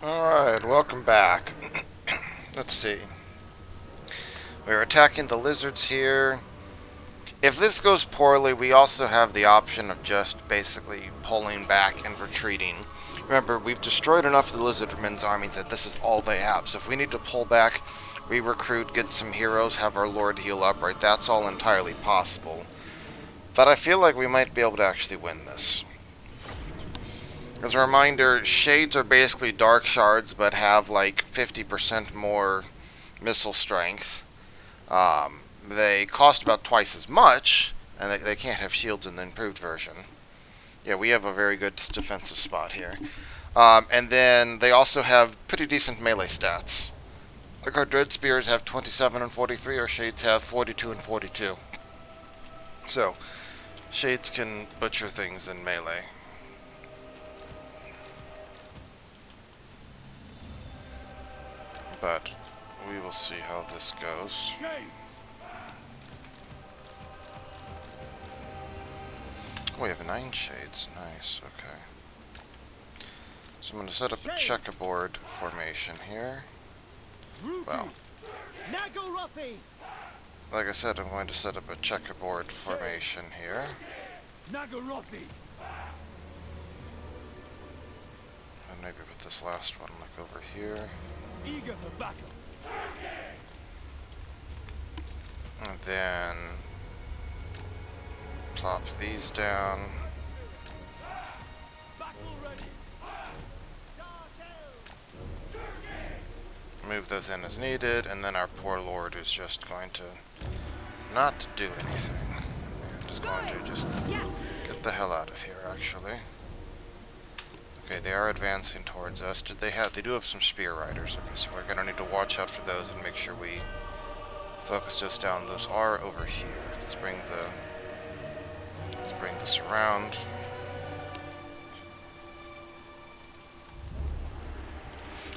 Alright, welcome back. Let's see. We're attacking the lizards here. If this goes poorly, we also have the option of just basically pulling back and retreating. Remember, we've destroyed enough of the lizardmen's armies that this is all they have. So if we need to pull back, re-recruit, get some heroes, have our lord heal up, right, that's all entirely possible. But I feel like we might be able to actually win this. As a reminder, shades are basically dark shards, but have like 50% more missile strength. They cost about twice as much, and they can't have shields in the improved version. Yeah, we have a very good defensive spot here. And then they also have pretty decent melee stats. Like our Dread Spears have 27 and 43, our Shades have 42 and 42. So, Shades can butcher things in melee. But we will see how this goes. Oh, we have 9 shades. Nice, okay. So I'm going to set up a checkerboard formation here. Well, like I said, I'm going to set up a checkerboard formation here. And maybe put this last one like over here. Eager for battle. And then plop these down. Move those in as needed, and then our poor lord is just going to not do anything. And is going to just get the hell out of here, actually. Okay, they are advancing towards us. They do have some spear riders. Okay, so we're gonna need to watch out for those and make sure we focus those down. Those are over here. Let's bring this around.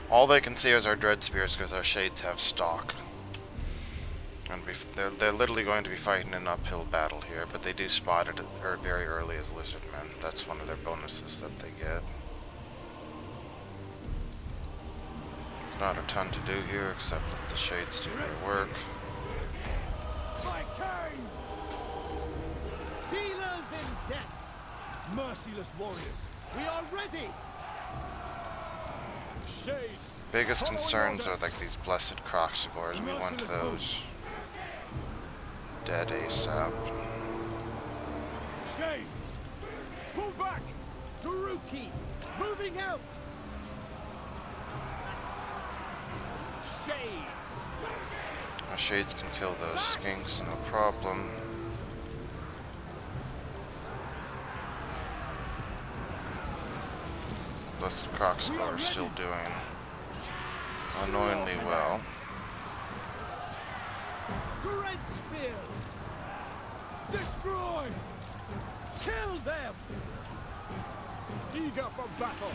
All they can see is our Dread Spears because our Shades have stock. And they're literally going to be fighting an uphill battle here, but they do spot it very early as Lizardmen. That's one of their bonuses that they get. There's not a ton to do here except let the Shades do their work. Dealers in death, merciless warriors, we are ready. Shades. Biggest concerns are like these blessed Croxagores. We want those dead ASAP. Shades, pull back. Daruki, moving out. Shades. Our Shades can kill those skinks, no problem. Blessed Croxagore are still doing annoyingly well. Dread spears. Destroy. Kill them. Eager for battle.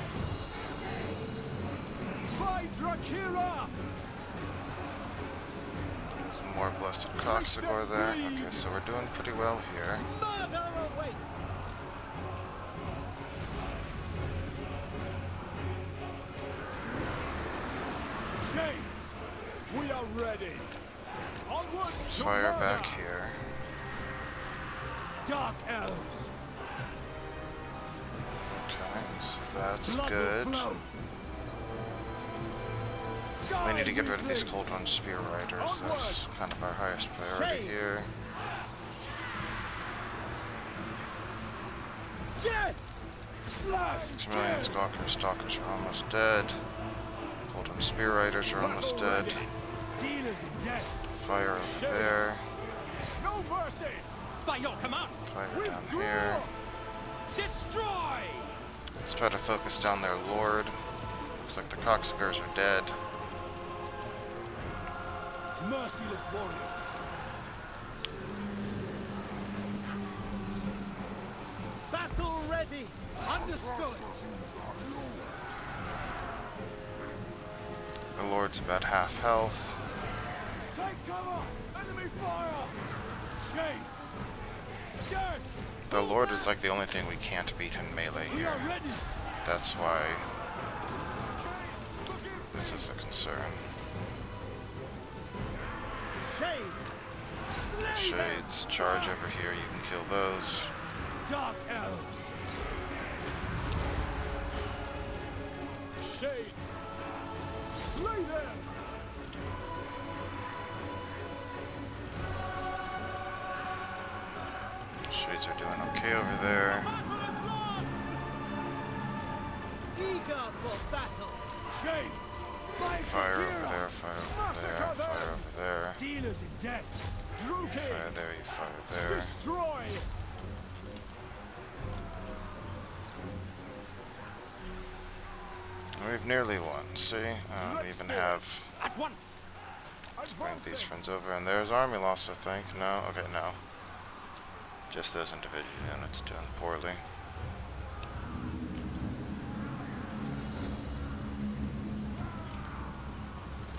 By Drakira. Some more Blessed Croxagore there. Okay, so we're doing pretty well here. Murder awaits. Shades, we are ready. Onwards. Let's fire back here. Dark Elves. Okay, so that's Blood good. will flow. We need to get rid of these Cold One Spear Riders. That's kind of our highest priority here. Death. Slash. 6 million Stalkers are almost dead. Cold One Spear Riders are almost dead. Dealers in death. Fire over there. No mercy. By your command. Fire down here. Destroy. Let's try to focus down their lord. Looks like the Croxagores are dead. Merciless warriors. Battle ready. Understood. The lord's about half health. Take cover. Enemy fire. Shades. Dead. The lord is like the only thing we can't beat in melee We here. are ready. That's why this is a concern. Shades! Slay them! Shades, charge over here, you can kill those. Dark Elves! Shades! Slay them! Shades are doing okay over there. Battle is lost! Eager for battle! Shades! Fire over there, fire over there, fire over there. Dealers in death! Druki! Fire there, you fire there. Destroy! We've nearly won, see? We even have At once! bring these friends over, and there's army loss, I think. No? Okay, no. Just those individual units doing poorly.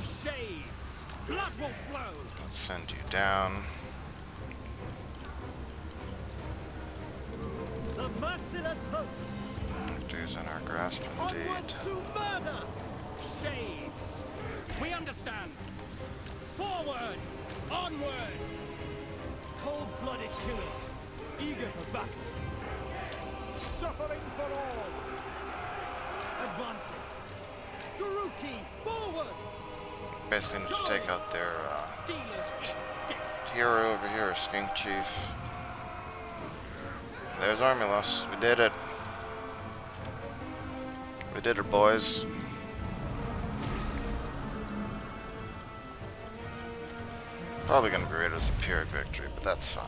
Shades! Blood will flow! Let's send you down. The merciless host! Victors in our grasp, Onward indeed. to murder! Shades! We understand! Forward! Onward! Cold-blooded killers, eager for battle. Suffering for all! Advancing! Druki, forward! Basically, need to take out their Dealers in death! hero over here, Skink Chief. There's army loss. We did it. We did it, boys. Probably gonna be rated as a Pyrrhic victory, but that's fine.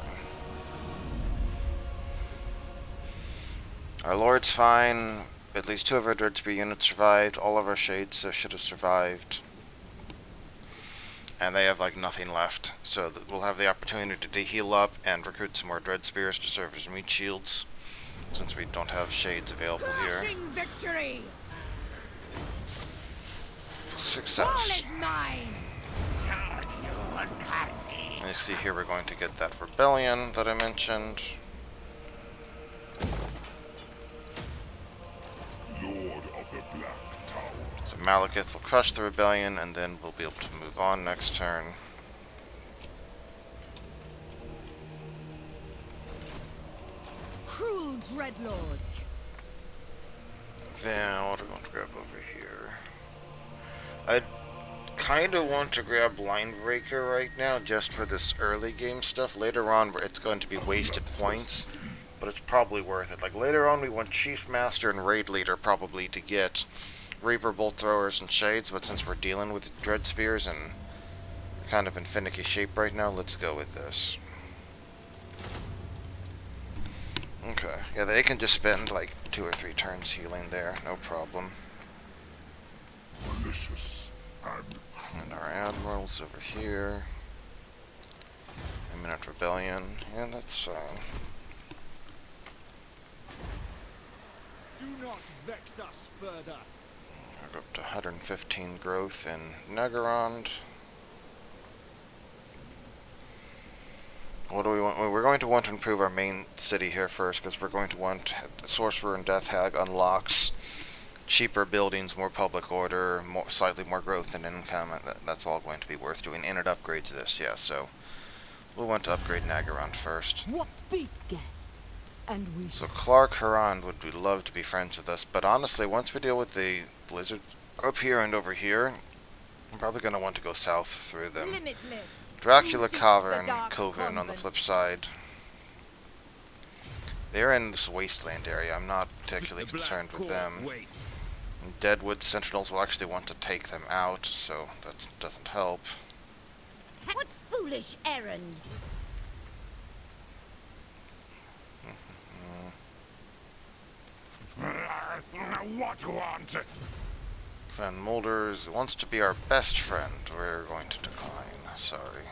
Our Lord's fine. At least 2 of our Dreadspear units survived. All of our Shades should have survived. And they have like nothing left. So we'll have the opportunity to heal up and recruit some more Dreadspears to serve as meat shields, since we don't have Shades available here. Crushing victory! Success. All is mine! And you see here we're going to get that rebellion that I mentioned. Lord of the Black Tower. So Malekith will crush the rebellion, and then we'll be able to move on next turn. Cruel Dreadlord! Then what do I want to grab over here? I kind of want to grab Linebreaker right now, just for this early game stuff. Later on, where it's going to be wasted points, but it's probably worth it. Like later on, we want Chief Master and Raid Leader probably to get Reaper, Bolt Throwers, and Shades. But since we're dealing with Dread Spears and kind of in finicky shape right now, let's go with this. Okay, yeah, they can just spend like 2 or 3 turns healing there, no problem. Malicious and And our admirals over here. Imminent rebellion. Yeah, that's fine. Do not vex us further. We're up to 115 growth in Negarond. What do we want? Well, we're going to want to improve our main city here first, because we're going to want Sorcerer and Death Hag unlocks cheaper buildings, more public order, slightly more growth in income. That's all going to be worth doing, and it upgrades this, yeah, so we'll want to upgrade Nagarond first. Speak, guest, and we So Clark Harand would love to be friends with us, but honestly, once we deal with the lizard up here and over here, I'm probably going to want to go south through them. limitless. Dracula Who seeks Cavern, the Dark Coven on the Convent? flip side. They're in this wasteland area. I'm not particularly concerned with them. Wait. And Deadwood Sentinels will actually want to take them out, so that doesn't help. What foolish errand? What want? Then Molders wants to be our best friend. We're going to decline. Sorry.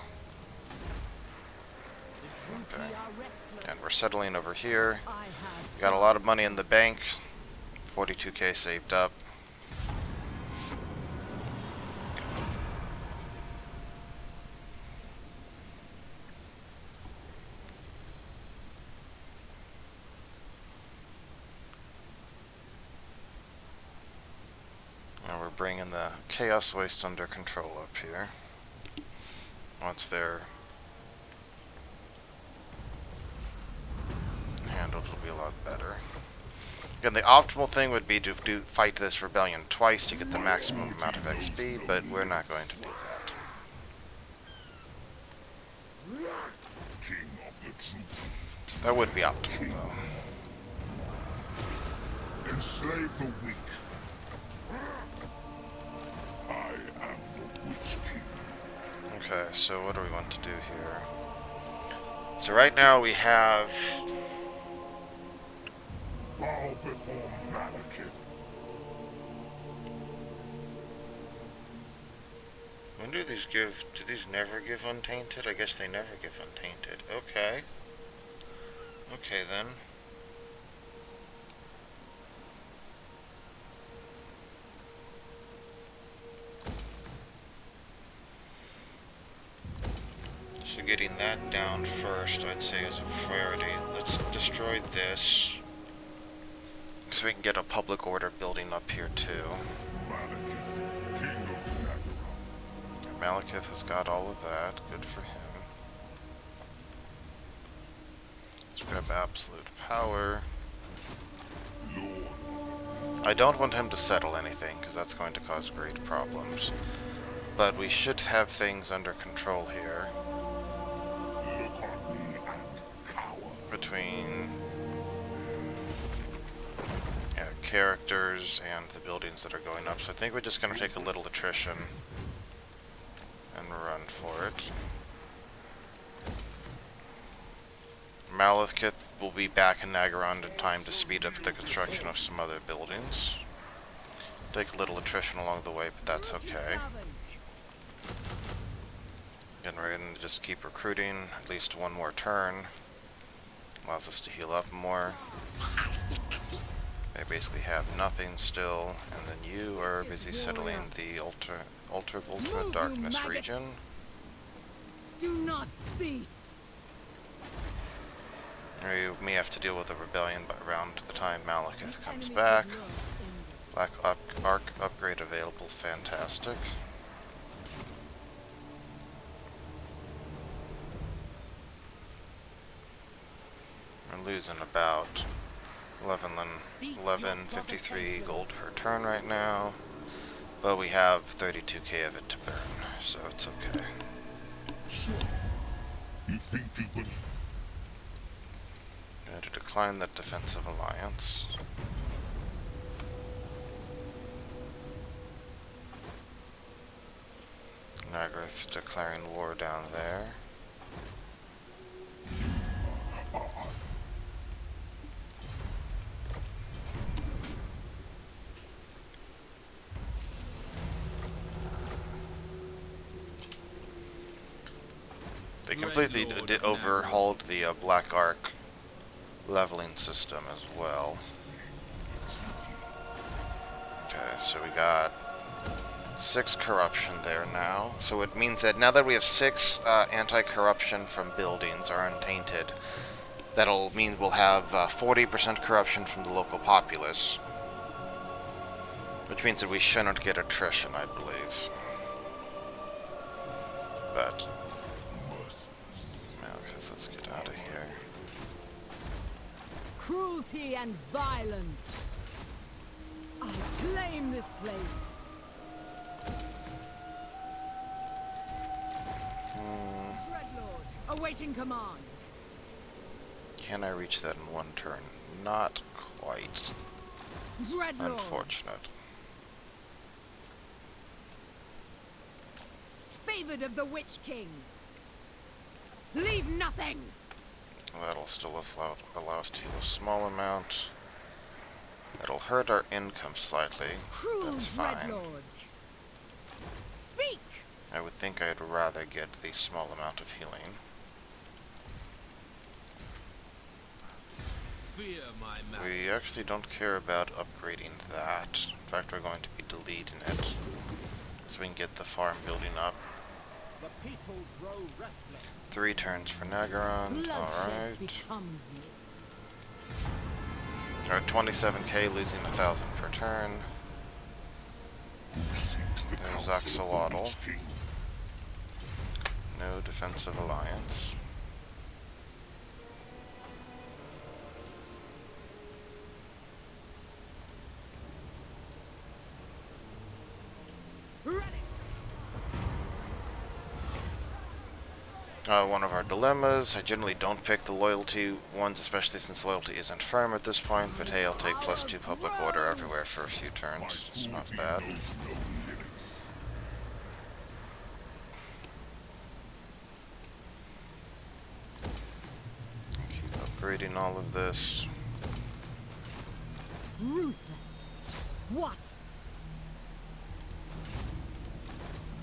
Okay. And we're settling over here. I have We got a lot of money in the bank. 42k saved up. And we're bringing the Chaos Waste under control up here. Once they're handled, it'll be a lot better. Again, the optimal thing would be to fight this rebellion twice to get the maximum amount of XP, but we're not going to do that. King of the troop. That would be optimal, though. Enslave the weak. I am the Witch King. Okay, so what do we want to do here? So right now we have... Bow before Malekith. When do these give... Do these never give Untainted? I guess they never give Untainted. Okay. Okay, then. So getting that down first, I'd say, is a priority. Let's destroy this. So we can get a public order building up here, too. Malekith, King of Naggaroth. Malekith has got all of that. Good for him. Let's grab absolute power. Lord. I don't want him to settle anything, because that's going to cause great problems. But we should have things under control here. Look on me and cower. Between characters and the buildings that are going up. So I think we're just going to take a little attrition and run for it. Malekith will be back in Naggaroth in time to speed up the construction of some other buildings. Take a little attrition along the way, but that's okay. Again, we're going to just keep recruiting at least one more turn. Allows us to heal up more. They basically have nothing still, and then you are busy settling the Ultra Darkness region. Do not cease. We may have to deal with a rebellion around the time Malekith comes back. Black Arc upgrade available, fantastic. We're losing about 1153 gold per turn right now, but we have 32k of it to burn, so it's okay. So, you think you can... Going to decline that defensive alliance. Naggaroth declaring war down there. They completely overhauled the Black Arc leveling system as well. Okay, so we got 6 corruption there now. So it means that now that we have 6 anti-corruption from buildings are untainted, that'll mean we'll have 40% corruption from the local populace. Which means that we shouldn't get attrition, I believe. But... okay, let's get out of here. Cruelty and violence. I claim this place. Dreadlord, awaiting command. Can I reach that in one turn? Not quite. Dreadlord. Unfortunate. Favored of the Witch King. Leave nothing. That'll still allow us to heal a small amount. That'll hurt our income slightly. Cruel That's fine. Dreadlord. Speak. I would think I'd rather get the small amount of healing. Fear my mouth. We actually don't care about upgrading that. In fact, we're going to be deleting it. So we can get the farm building up. The people grow restless. 3 turns for Naggaroth. Bloodshed Alright. becomes me. We're at 27k, losing 1,000 per turn. There's Axolotl. Its king. No defensive alliance. One of our dilemmas. I generally don't pick the loyalty ones, especially since loyalty isn't firm at this point, but hey, I'll take +2 public order everywhere for a few turns. It's not bad. Knows no limits. Keep upgrading all of this. Ruthless. What?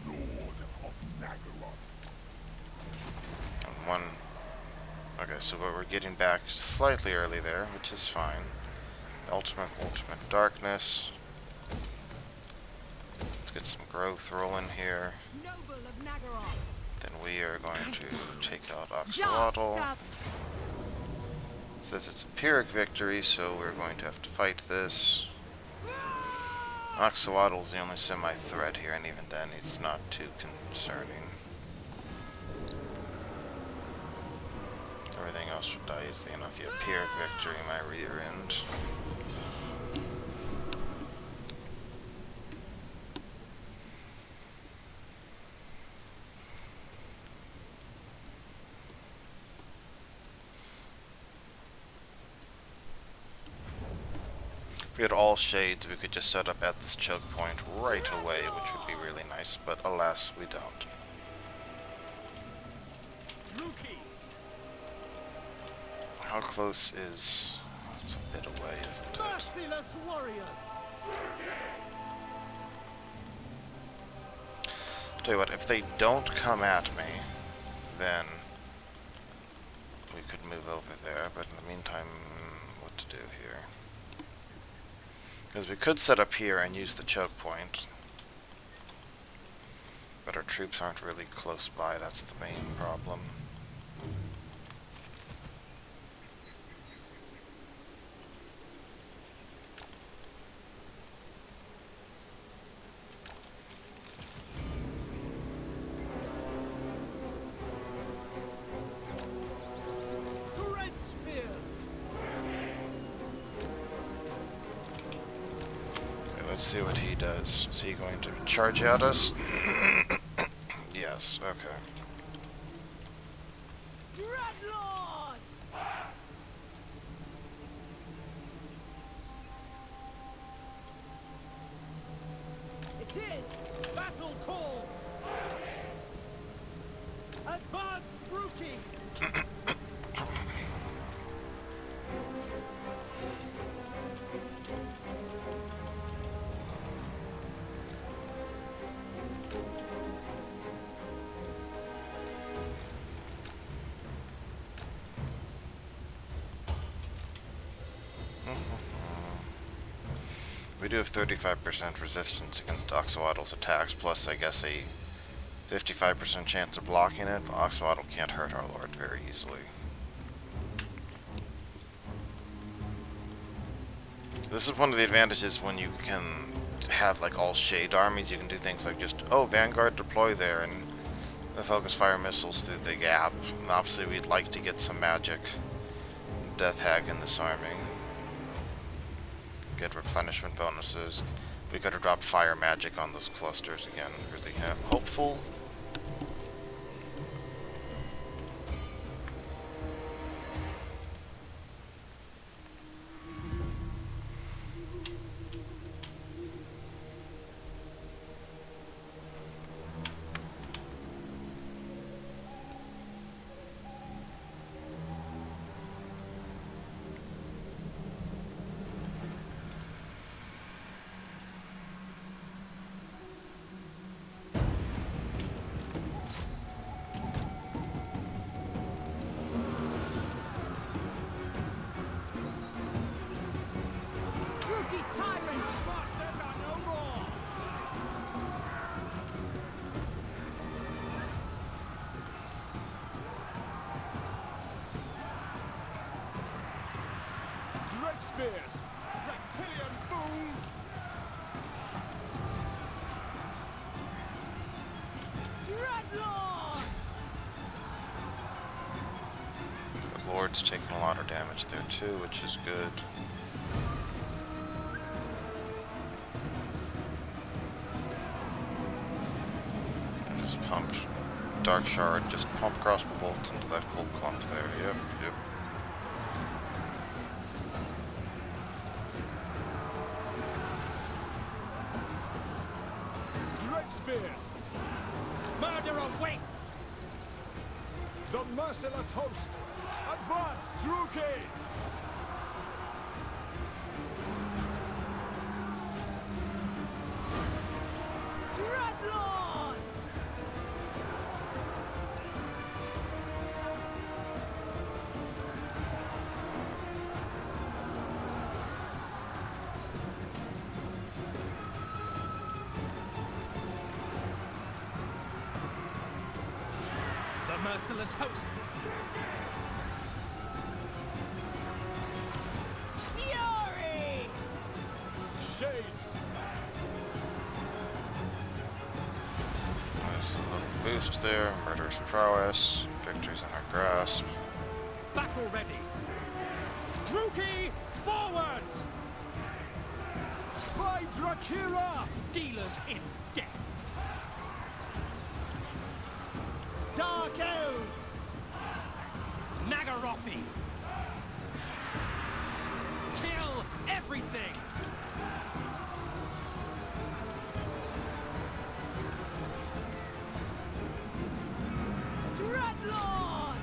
Lord of Nagaroth. And one... Okay, so we're getting back slightly early there, which is fine. Ultimate darkness. Let's get some growth rolling here. Noble of Nagaroth. Then we are going to take out Dark Axolotl. Sub. Says it's a Pyrrhic victory, so we're going to have to fight this. Axolotl's the only semi-threat here, and even then he's not too concerning. Everything else should die easily enough. Yeah, Pyrrhic victory, my rear end. If we had all shades, we could just set up at this choke point right away, which would be really nice, but alas, we don't. Druki. How close is... It's a bit away, isn't it? Merciless warriors. Tell you what, if they don't come at me, then we could move over there, but in the meantime, what to do here? Because we could set up here and use the choke point, but our troops aren't really close by, that's the main problem. Great spears. Okay, let's see what he does. Is he going to charge at us? Yes, okay. Dreadlord. It is. Battle calls. Advance Druki. We do have 35% resistance against Axolotl's attacks, plus I guess a 55% chance of blocking it. Axolotl can't hurt our lord very easily. This is one of the advantages when you can have like all shade armies. You can do things like just, oh, Vanguard deploy there and focus fire missiles through the gap. And obviously we'd like to get some magic Death Hag in this army. Get replenishment bonuses. We could have dropped fire magic on those clusters again. Really hopeful. Dreadlord! The Lord's taking a lot of damage there too, which is good. And just pump Dark Shard, just pump crossbow bolts into that cold clump there. Yep, yep. Dread spears! Murder awaits! The merciless host! Advance, Druki! Dreadlord! The merciless host! Fury! Shades! There's a little boost there. Murderous prowess. Victory's in our grasp. Battle ready! Druki, forward! By Drakira! Dealers in death! Dark Elves! Nagarothi! Kill everything! Dreadlord!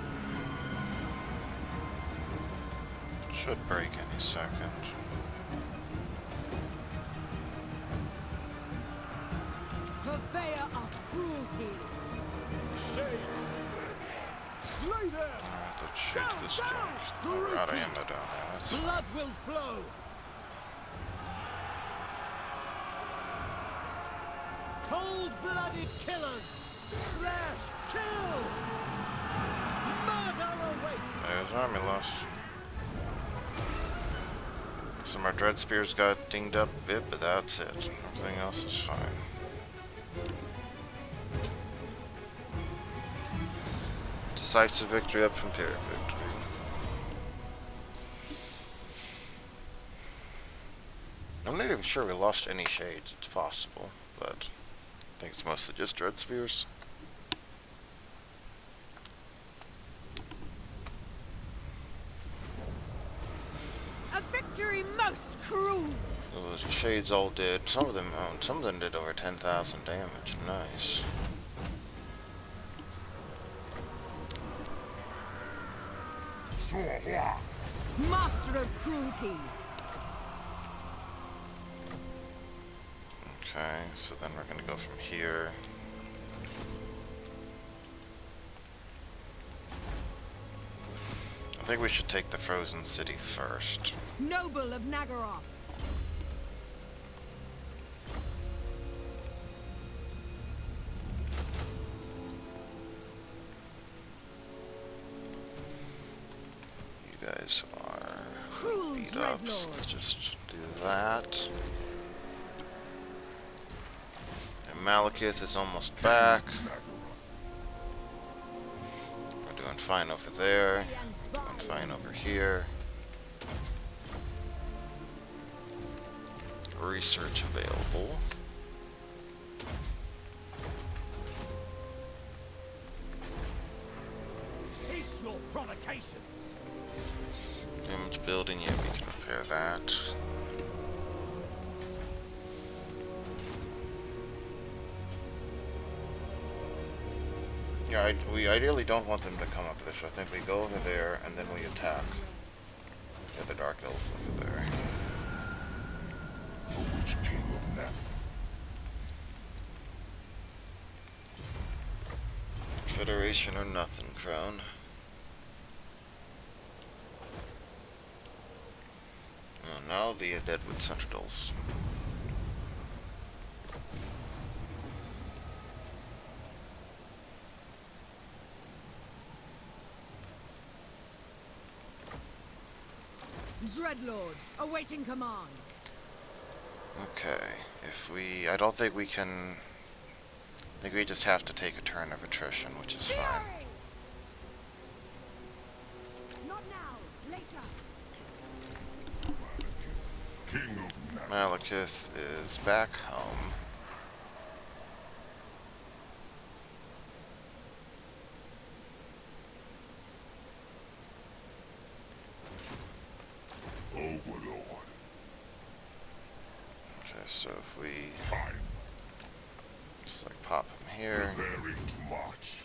Should break any second. Purveyor of cruelty! Shades! Slay them! Alright, let's shoot this guy. We're out of ammo down there. That's Blood will flow! Cold-blooded killers! Slash! Kill! Murder awaits! There's army loss. Some of our dread spears got dinged up a bit, but that's it. Everything else is fine. Decisive victory up from Pyrrhic victory. I'm not even sure we lost any shades. It's possible, but I think it's mostly just dread spears. A victory most cruel! Well, the shades all did. Some of them did over 10,000 damage. Nice. Master of cruelty! Okay, so then we're gonna go from here. I think we should take the frozen city first. Noble of Nagaroth! You guys are Cruel beat up, so let's just do that. And Malekith is almost back. We're doing fine over there. Doing fine over here. Research available. Cease your provocations! Damage building, yeah, we can repair that. Yeah, we ideally don't want them to come up this, so I think we go over there and then we attack. Yeah, the Dark Elves over there. For which king of Nap? Federation or nothing, Crown. Oh, now the Deadwood Sentinels. Dreadlord, awaiting command. Okay, if we... I don't think we can... I think we just have to take a turn of attrition, which is fine. Not now, later. King of Malekith is back home. Overlord. Okay, so if we Fine. just like pop him here. Preparing to march.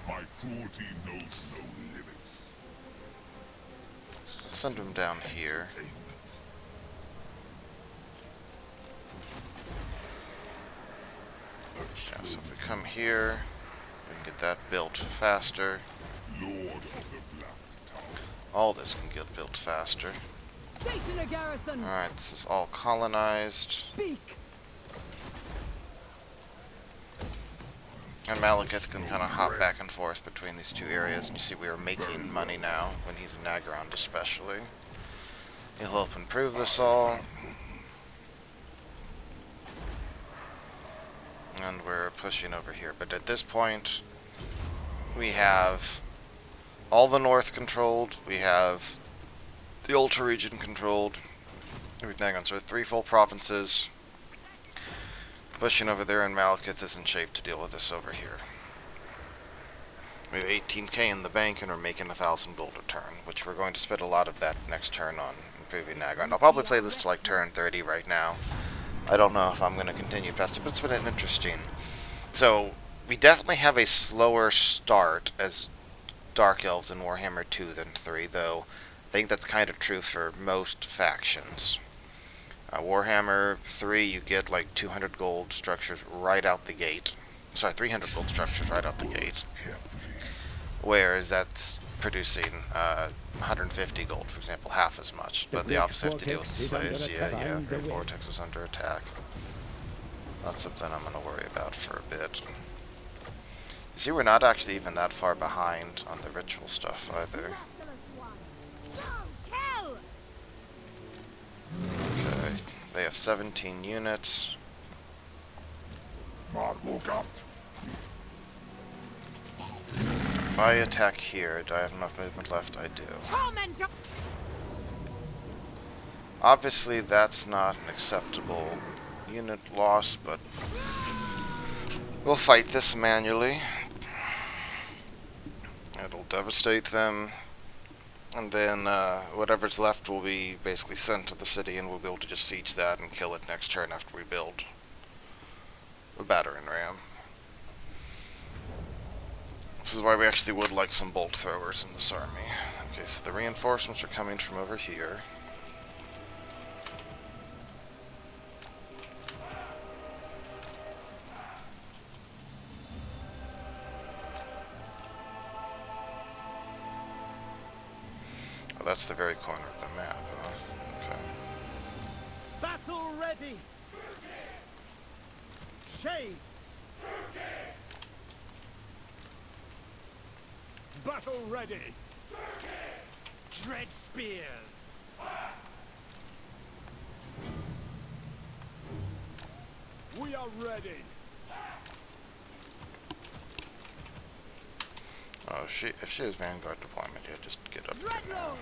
My cruelty knows no limits. Let's send him down here. Entertainment. Yeah, so if we come here, we can get that built faster. Lord of the Black Tower. All this can get built faster. Station a garrison. Alright, this is all colonized. Speak. And Malekith can kind of hop back and forth between these two areas. And you see we are making money now, when he's in Nagrand especially. He'll help improve this all. And we're pushing over here. But at this point, we have all the north controlled. We have the Ultra region controlled. So 3 full provinces. Pushing over there, and Malekith is in shape to deal with this over here. We have 18k in the bank, and we're making 1,000 gold a turn, which we're going to spend a lot of that next turn on improving Nagrand. I'll probably play this to like turn 30 right now. I don't know if I'm going to continue past it, but it's been an interesting. So, we definitely have a slower start as Dark Elves in Warhammer 2 than 3, though I think that's kind of true for most factions. Warhammer 3, you get like 200 gold structures right out the gate. Sorry, 300 gold structures right out the gate. Whereas that's producing 150 gold, for example, half as much. But the opposite have to deal with the slaves. Yeah, Vortex is under attack. Not something I'm going to worry about for a bit. You see, we're not actually even that far behind on the ritual stuff either. Okay, they have 17 units. If I attack here, do I have enough movement left? I do. Obviously, that's not an acceptable unit loss, but we'll fight this manually. It'll devastate them. And then whatever's left will be basically sent to the city, and we'll be able to just siege that and kill it next turn after we build a battering ram. This is why we actually would like some bolt throwers in this army. Okay, so the reinforcements are coming from over here. Oh, that's the very corner of the map, huh? Okay. Battle ready. Shades. Battle ready. Dread spears. We are ready. Oh, if she has Vanguard deployment, yeah, just get up there now.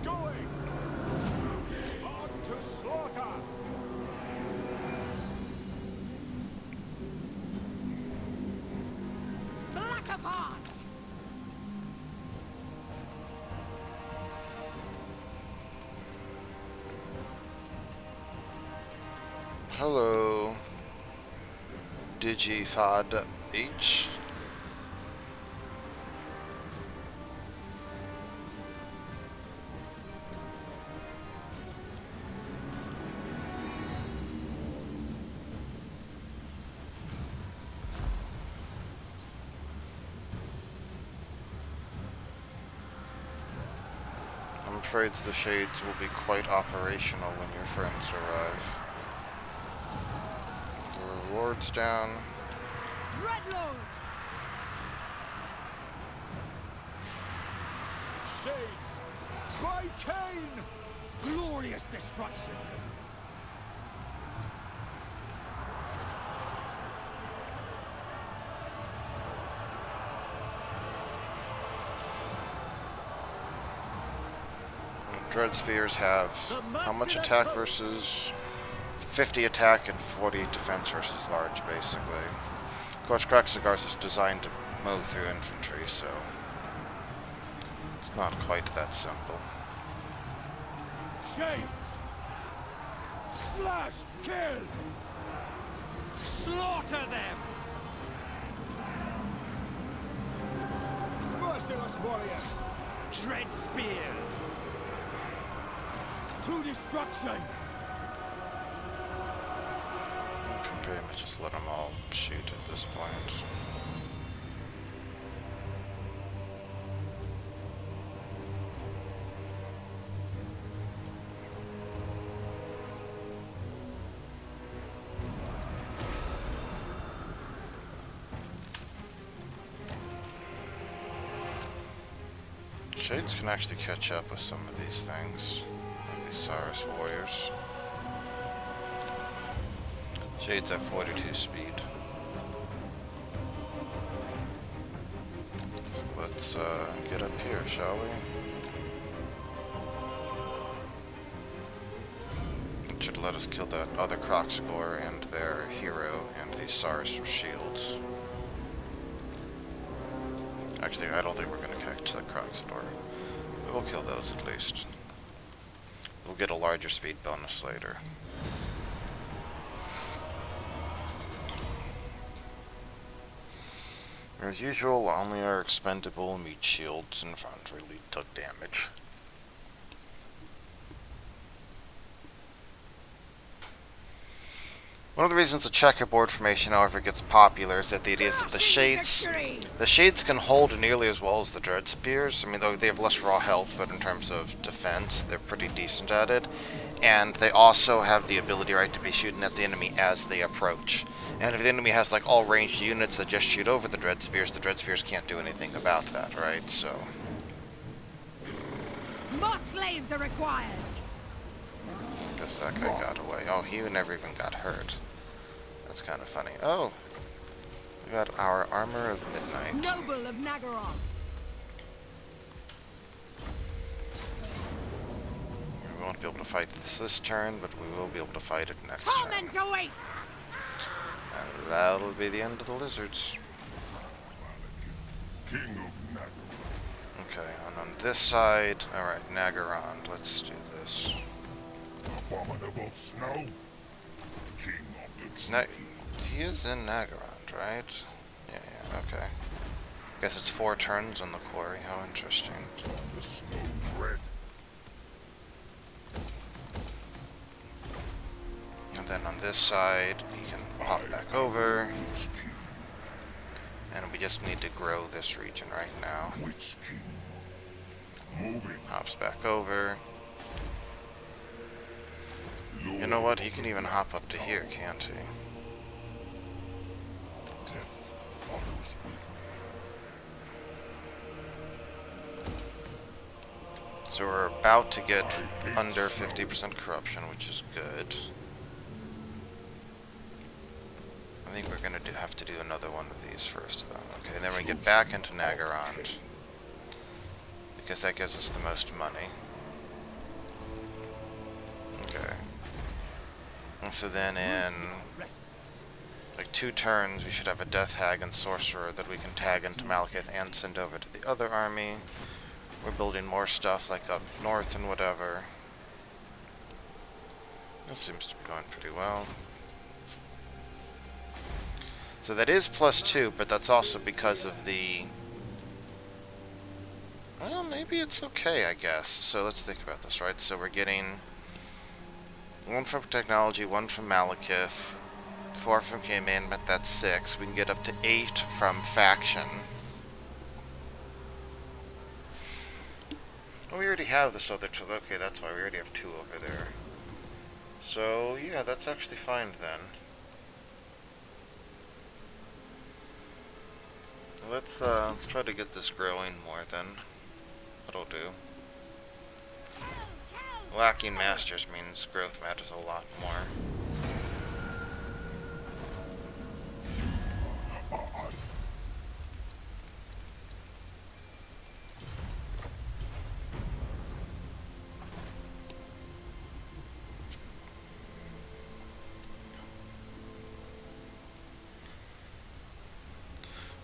Going. On to slaughter. Black apart. Hello, Digifad H. I'm afraid the shades will be quite operational when your friends arrive. The rewards down. Dreadlord. Shades. By Cain. Glorious destruction. Dread Spears have how much attack versus 50 attack and 40 defense versus large, basically. Of course, Crack Cigars is designed to mow through infantry, so it's not quite that simple. James! Slash! Kill! Slaughter them! Merciless warriors! Dread spears! To destruction! You can pretty much just let them all shoot at this point. Shades can actually catch up with some of these things, like these Saurus warriors. Shades have 42 speed. So let's get up here, shall we? It should let us kill that other Croxagore and their hero and these Saurus shields. Actually, I don't think we're going to catch the Croxador. But we'll kill those at least. We'll get a larger speed bonus later. As usual, only our expendable meat shields and infantry took damage. One of the reasons the checkerboard formation, however, gets popular is that the idea is that the shades can hold nearly as well as the dread spears. I mean, though they have less raw health, but in terms of defense, they're pretty decent at it. And they also have the ability, right, to be shooting at the enemy as they approach. And if the enemy has like all ranged units that just shoot over the dread spears can't do anything about that, right? So More slaves are required. I guess that guy got away. Oh, he never even got hurt. That's kind of funny. Oh, we got our Armor of Midnight. Noble of Nagaron. We won't be able to fight this turn, but we will be able to fight it next turn. Torment awaits. And that'll be the end of the lizards. King of Nagaron. Okay, and on this side, alright, Nagaron, let's do this. Abominable snow. King of the Na tree. he is in Nagaron, right? Yeah, okay. Guess it's 4 turns on the quarry, how interesting. The snow red. And then on this side, he can pop back over. Witch King. And we just need to grow this region right now. Witch King. Moving. Hops back over. You know Lord what? He can even hop up to here, can't he? Death follows with me. So we're about to get under 50% corruption, which is good. I think we're gonna have to do another one of these first, though. Okay, then we get back into Nagaron, because that gives us the most money. Okay. And so then in like 2 turns, we should have a Death Hag and Sorcerer that we can tag into Malekith and send over to the other army. We're building more stuff like up north and whatever. This seems to be going pretty well. So that is +2, but that's also because of the... Well, maybe it's okay, I guess. So let's think about this, right? So we're getting 1 from technology, 1 from Malekith, 4 from commandment, that's 6. We can get up to 8 from faction. Well, we already have this other 2. Okay, that's why we already have 2 over there. So, yeah, that's actually fine then. Let's try to get this growing more then. That'll do. Lacking masters means growth matters a lot more.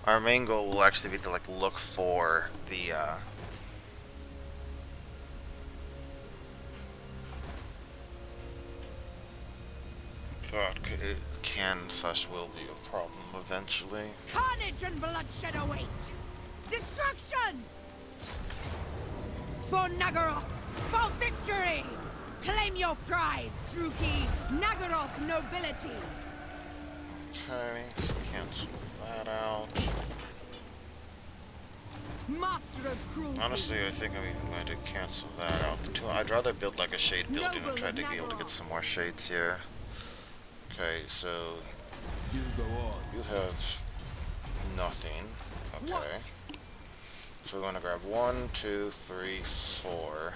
Our main goal will actually be to like look for the thought it can/will be a problem eventually. Carnage and bloodshed await! Destruction! For Nagaroth! For victory! Claim your prize, Druki! Nagaroth nobility! Okay, so cancel that out. Master of cruelty! Honestly, I think I'm even going to cancel that out too. I'd rather build like a shade building and try to be able to get some more shades here. Okay, so You go on. you have nothing. Okay. What? So we're going to grab 1, 2, 3, 4.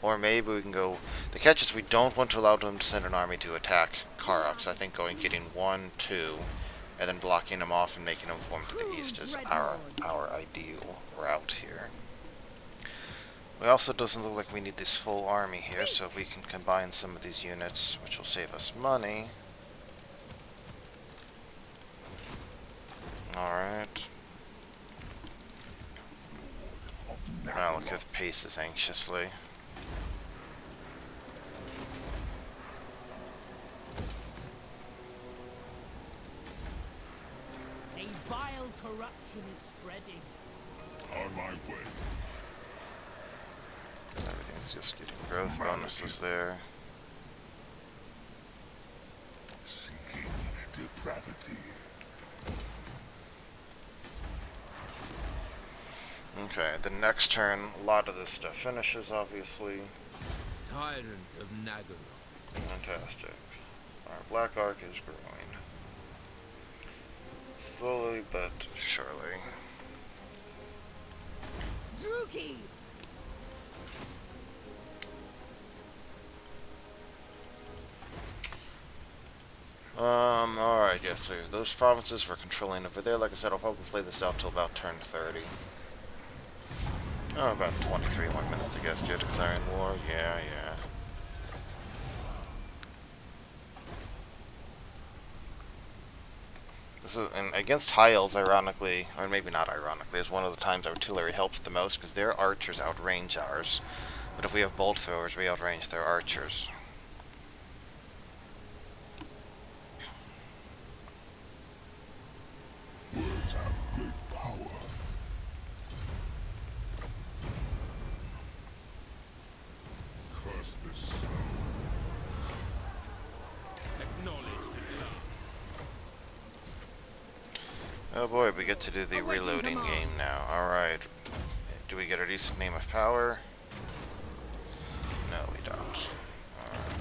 Or maybe we can go... The catch is we don't want to allow them to send an army to attack Karox. I think getting 1, 2, and then blocking them off and making them form to the east is our ideal route here. It also doesn't look like we need this full army here, so we can combine some of these units, which will save us money. Alright. Malekith paces anxiously. A vile corruption is spreading. On my way. Everything's just getting growth bonuses there. Seeking depravity. Okay, the next turn, a lot of this stuff finishes, obviously. Tyrant of Nagaroth. Fantastic. Our Black Arc is growing. Slowly but surely. Druki! Alright, yes, so those provinces we're controlling over there. Like I said, I'll probably play this out till about turn 30. Oh, about 23 more minutes, I guess, due to declaring war. Yeah. This is, and against High Elves, ironically, or maybe not ironically, is one of the times artillery helps the most, because their archers outrange ours. But if we have bolt throwers, we outrange their archers. Words have great power. Curse this snow. Acknowledged at last. Oh boy, we get to do the reloading game now. Alright. Do we get a decent name of power? No, we don't. Alright.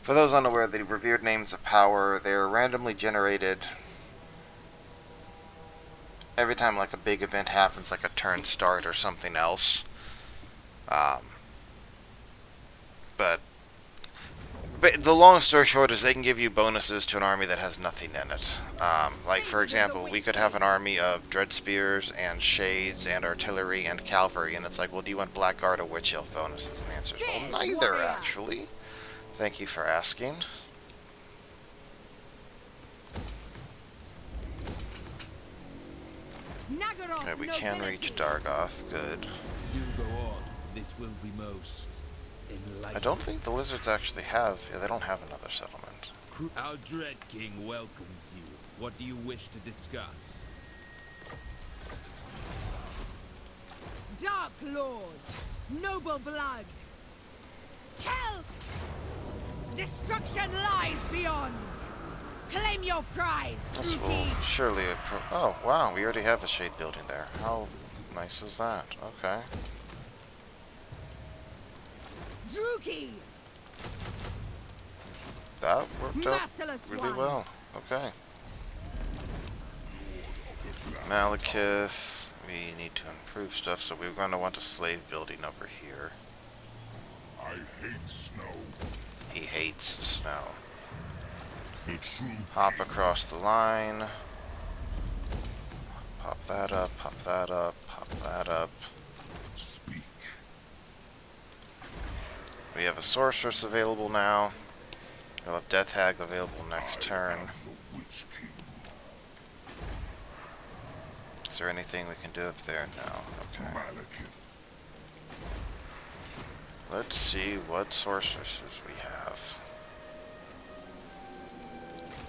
For those unaware, the revered names of power, they are randomly generated every time like a big event happens, like a turn start or something else. But the long story short is they can give you bonuses to an army that has nothing in it. Like, for example, we could have an army of Dread Spears and Shades and Artillery and Cavalry, and it's like, well, do you want Blackguard or Witch Elf bonuses? And the answer is, well, neither, actually. Thank you for asking. Okay, we can reach Dargoth. Good. You go on. This will be most enlightening. I don't think the lizards actually have... Yeah, they don't have another settlement. Our Dread King welcomes you. What do you wish to discuss? Dark Lord! Noble blood! Kill! Destruction lies beyond! Claim your prize, This will Druki! surely... Oh, wow, we already have a shade building there. How nice is that? Okay. Druki! That worked out Merciless really one. well. Okay. Malekith. We need to improve stuff, so we're going to want a slave building over here. I hate snow. He hates snow. The true Hop across the line. Pop that up, pop that up, pop that up. speak. We have a sorceress available now. We'll have Death Hag available next turn. The Witch King. Is there anything we can do up there? No. Okay. Malekith. Let's see what sorceresses we have.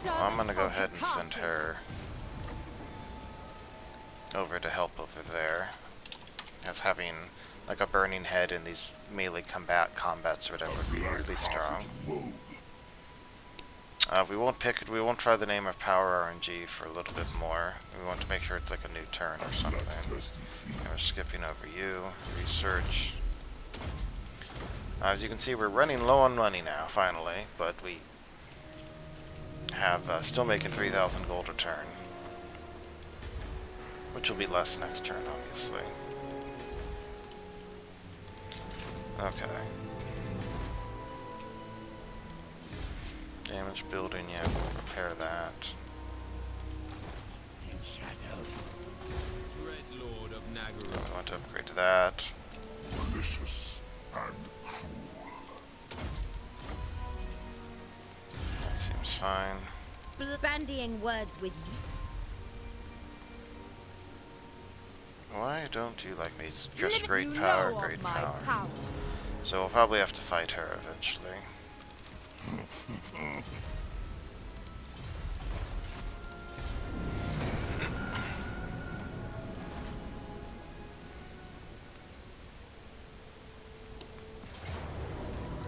Well, I'm gonna go ahead and send her over to help over there. As having like a burning head in these melee combats or whatever would be really strong. We won't try the name of power RNG for a little bit more. We want to make sure it's like a new turn or something. And we're skipping over you. Research. As you can see, we're running low on money now, finally, but we have still making 3,000 gold a turn. Which will be less next turn, obviously. Okay. Damage building, yeah, we'll repair that. In shadow. Dreadlord of Nagara. I want to upgrade to that. Malicious and cruel. That seems fine. Bandying words with you. Why don't you like me? Just Limit great you power, know of great my power. So we'll probably have to fight her eventually.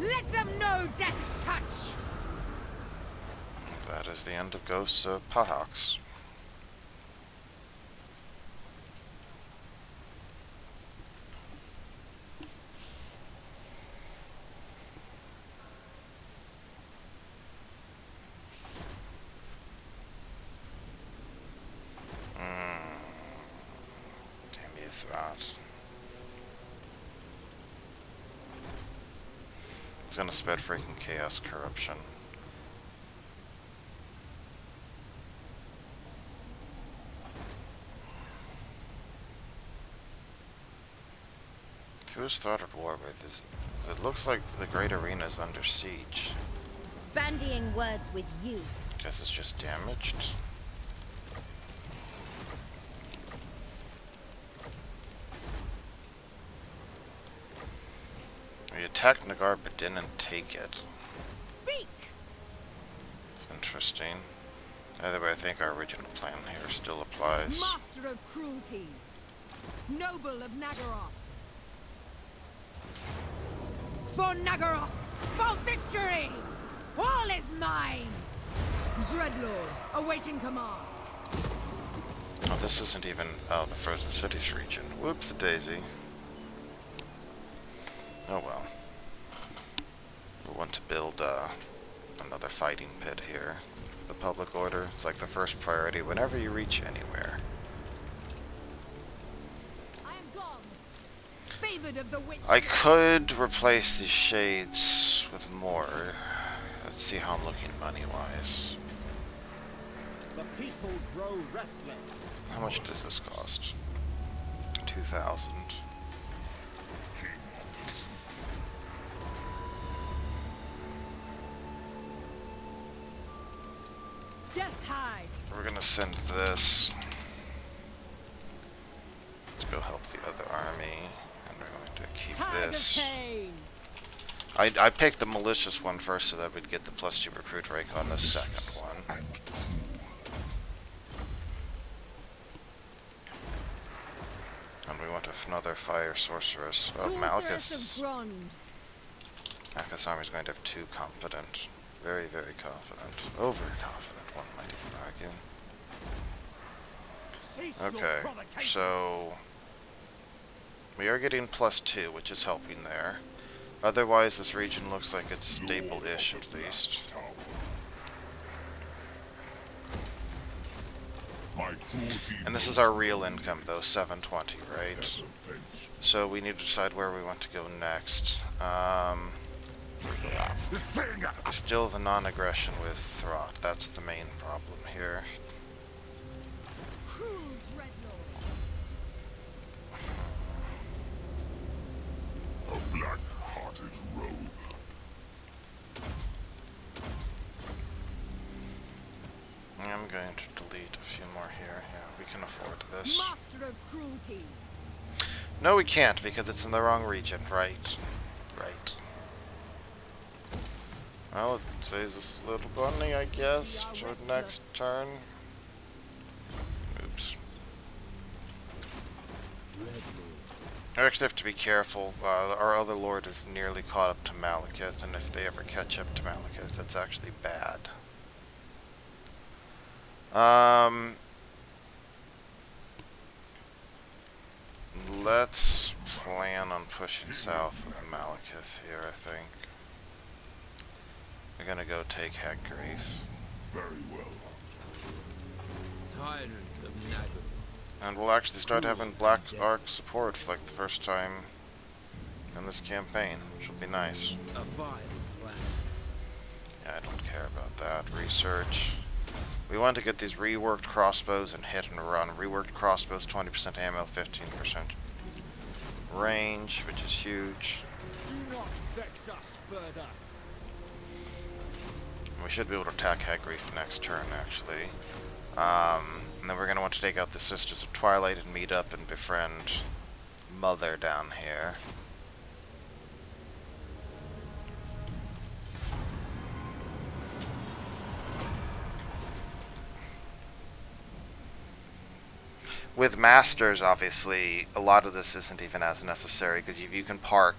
Let them know death's touch! That is the end of Ghosts of Pothox. Damn you, Throts. It's gonna spread freaking chaos corruption. Who is Thought at war with? It looks like the Great Arena is under siege. Bandying words with you. Guess it's just damaged. We attacked Nagar but didn't take it. Speak! It's interesting. Either way, I think our original plan here still applies. Master of cruelty. Noble of Nagaroth. For Nagaroth, for victory! All is mine! Dreadlord, awaiting command. Oh, this isn't even... Oh, the Frozen Cities region. Whoops, daisy. Oh well. We want to build another fighting pit here. The public order. It's like the first priority whenever you reach anywhere. I am gone. Favored of the witch. I could replace these shades with more. Let's see how I'm looking money-wise. The people grow restless. How much does this cost? 2,000. Death high. We're gonna send this to go help the other army, and we're going to keep this. pain. I picked the malicious one first so that we'd get the +2 recruit rank on the second one. And we want another fire sorceress. Oh, Malekith's army's going to have 2 confident. Very, very confident. Overconfident, one might even argue. Okay, so we are getting +2, which is helping there. Otherwise, this region looks like it's stable-ish at least. And this is our real income, though, 720, right? So we need to decide where we want to go next. We still have a non-aggression with Throt. That's the main problem here. A black-hearted rogue. master of cruelty. No, we can't, because it's in the wrong region. Right. Right. Well, it saves us a little bunny, I guess, for next turn. Oops. I actually have to be careful. Our other lord is nearly caught up to Malekith, and if they ever catch up to Malekith, that's actually bad. Let's plan on pushing south with Malekith here, I think. We're gonna go take Headgrief. Very well. Tyrant of Nagel. And we'll actually start having Black Ark support for like the first time in this campaign, which will be nice. A vile plan. Yeah, I don't care about that. Research. We want to get these reworked crossbows and hit and run. Reworked crossbows, 20% ammo, 15% range, which is huge. Do not vex us further. We should be able to attack Headgrief next turn, actually. And then we're going to want to take out the Sisters of Twilight and meet up and befriend Mother down here. With Masters, obviously, a lot of this isn't even as necessary, because if you can park,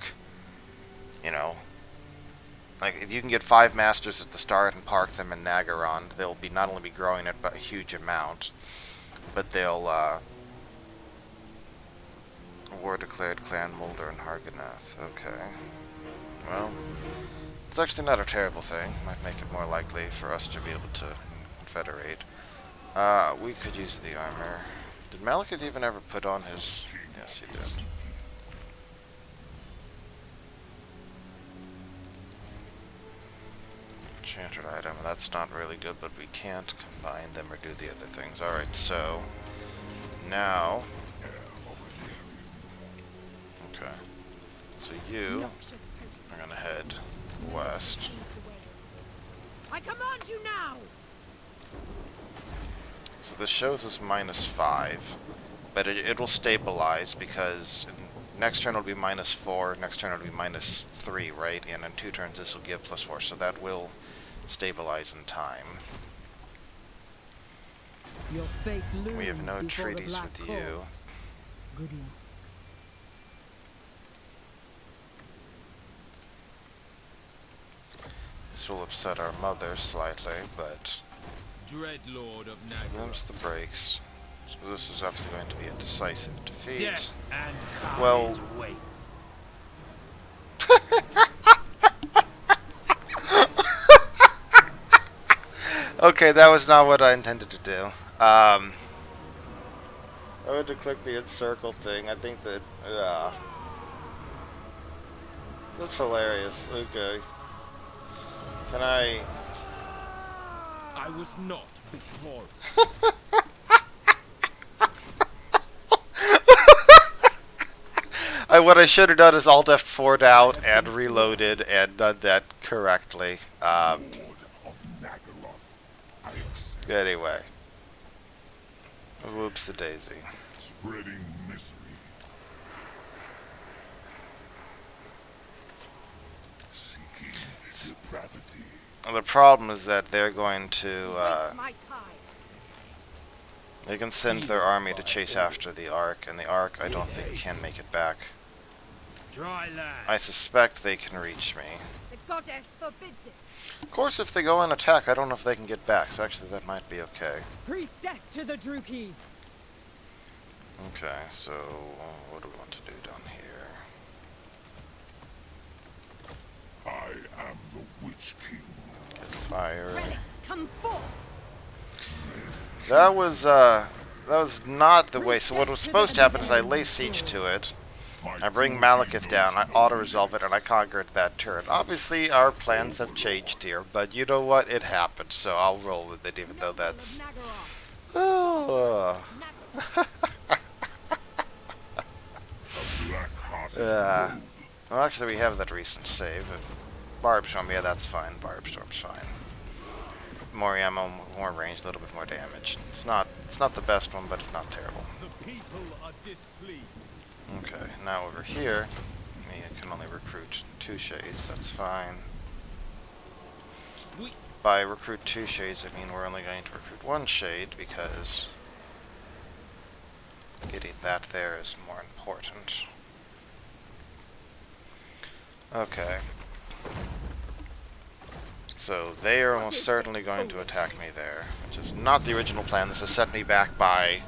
you know, like, if you can get 5 Masters at the start and park them in Nagaron, they'll be not only be growing at a huge amount, but they'll, war declared Clan Mulder and Harganeth. Okay. Well, it's actually not a terrible thing. Might make it more likely for us to be able to confederate. We could use the armor. Did Malekith even ever put on his... Yes, he did. Enchanted item. That's not really good, but we can't combine them or do the other things. Alright, so... Now... Okay. So you are gonna head west. I command you now! So this shows us -5, but it'll stabilize because next turn will be -4, next turn will be -3, right? And in 2 turns this will give +4, so that will stabilize in time. Your fate We have no looms before the treaties Black with Court. you. Good luck. This will upset our mother slightly, but Dreadlord of Nagel. them's the breaks. So this is obviously going to be a decisive defeat. Death and carnage Well- wait. Okay, that was not what I intended to do. I went to click the encircle thing. I think that... That's hilarious. Okay. Can I... I was not victorious. What I should have done is Alt F4'd out and reloaded and done that correctly. Lord of Nagaloth, I accept. Anyway. Whoops-a-daisy. Spreading misery. Seeking depravity. The problem is that they're going to, Waste my time. they can send their army to chase after the Ark, and the Ark I don't think can make it back. Dry land. I suspect they can reach me. The goddess forbids it. Of course, if they go and attack, I don't know if they can get back, so actually that might be okay. Priestess to the Druki. Okay, so what do we want to do down here? I am the Witch King. Get fire. Relics, come forth. That was not the way. So what was supposed to happen is I lay siege to it, I bring Malekith down, I auto-resolve it, and I conquered that turret. Obviously, our plans have changed here, but you know what? It happened, so I'll roll with it, even though that's... Oh. Black-hearted Well, actually, we have that recent save. Barbstorm, yeah, that's fine. Barbstorm's fine. more ammo, more range, a little bit more damage. It's not the best one, but it's not terrible. The people are displeased. Okay, now over here, I can only recruit 2 shades, that's fine. By recruit 2 shades, I mean we're only going to recruit 1 shade, because getting that there is more important. Okay. So they are almost certainly going to attack me there, which is not the original plan. This has set me back by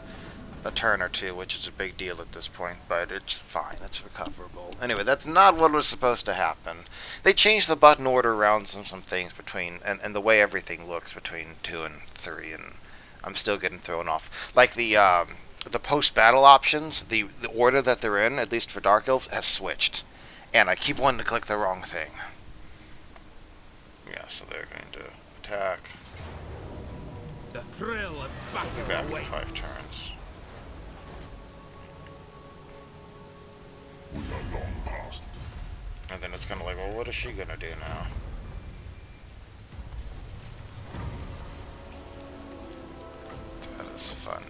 a turn or 2, which is a big deal at this point, but it's fine. It's recoverable. Anyway, that's not what was supposed to happen. They changed the button order around some things between, and the way everything looks between 2 and 3, and I'm still getting thrown off. Like the post-battle options, the order that they're in, at least for Dark Elves, has switched. And I keep wanting to click the wrong thing. Yeah, so they're going to attack. The thrill of I'll be battle back in awaits. 5 turns. We are long past. And then it's kind of like, well, what is she going to do now? That is funny.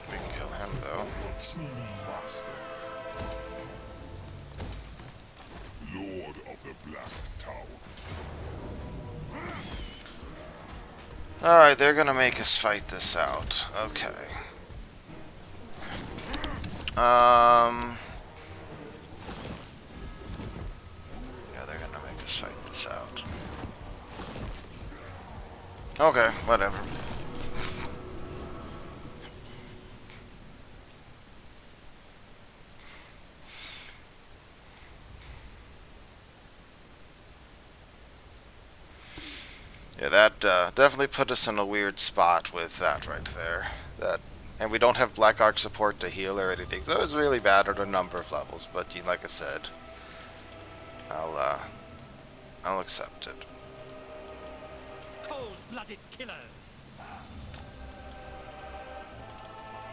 We can kill him, though. Lord of the Black Tower. Alright, they're gonna make us fight this out. Okay. Yeah, they're gonna make us fight this out. Okay, whatever. Yeah, that definitely put us in a weird spot with that right there. And we don't have Black Arch support to heal or anything, so it was really bad at a number of levels. But like I said, I'll accept it. Cold-blooded killers.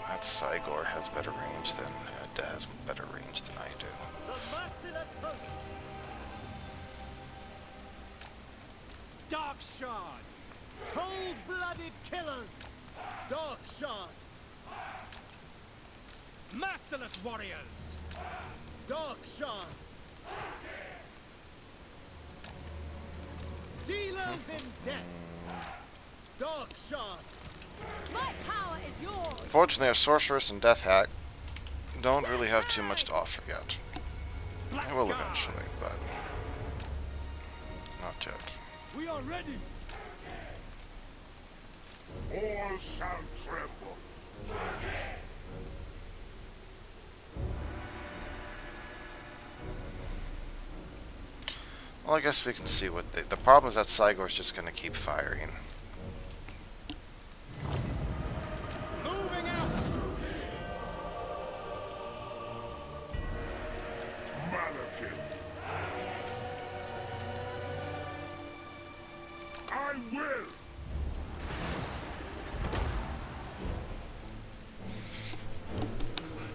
That Cygor has better range than has better range than I do. The merciless host. Dark shards. Cold-blooded killers. Dark shards. Merciless warriors. Dark shards. Dealers in death. Dark shards. My power is yours. Unfortunately, our Sorceress and Death Hack don't really have too much to offer yet. They will eventually, but not yet. We are ready. All shall tremble. Well, I guess we can see what the problem is that Cygor's just going to keep firing. Moving out. Malekith. I will.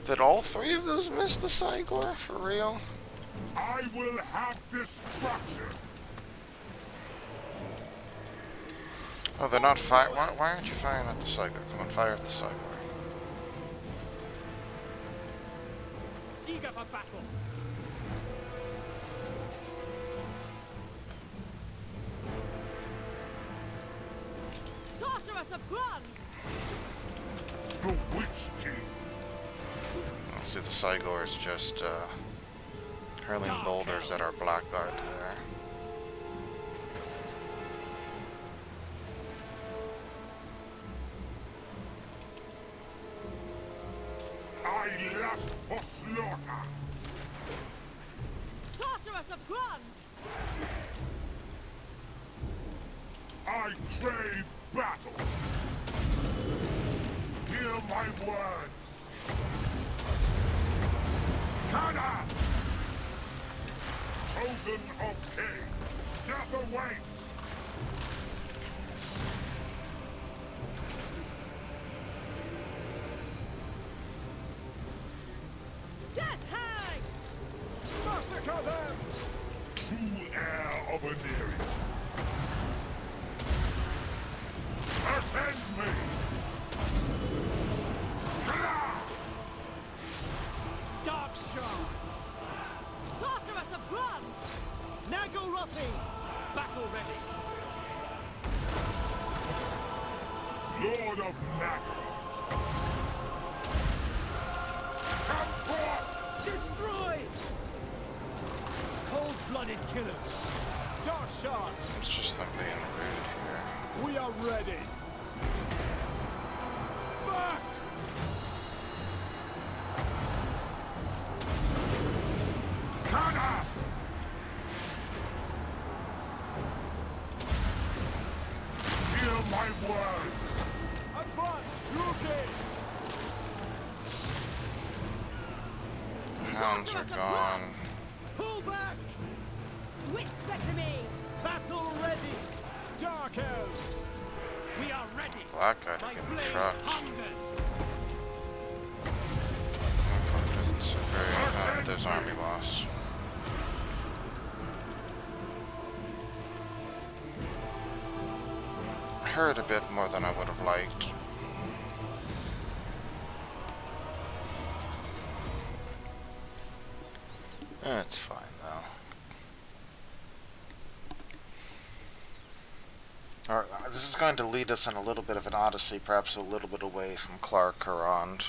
Did all 3 of those miss the Cygor? For real? I will have destruction. Oh, they're not fire. Why aren't you firing at the Cygor? Come on, fire at the Cygor. Eager for battle. Sorceress of Grund. The Witch King. Let's see, the Cygor is just hurling boulders at our Blackguard there. I lust for slaughter. Sorceress of Grund. I crave battle. Hear my words. Kana! Chosen of King, death awaits. Death hag. Massacre them. Lord of Nag. Come forth! Destroy! Cold-blooded killers. Dark shards. It's just them being rude here. We are ready. Back! Kana! Hear my words! Advance, Druki! The hounds are gone. Pull back! Whisper to me! Battle ready! Dark Elves! We are ready! Black guy My getting blade trucked. hungers! Probably doesn't seem very but there's army loss. Hurt a bit more than I would have liked. It's fine though. Alright, this is going to lead us on a little bit of an odyssey, perhaps a little bit away from Clark Currand.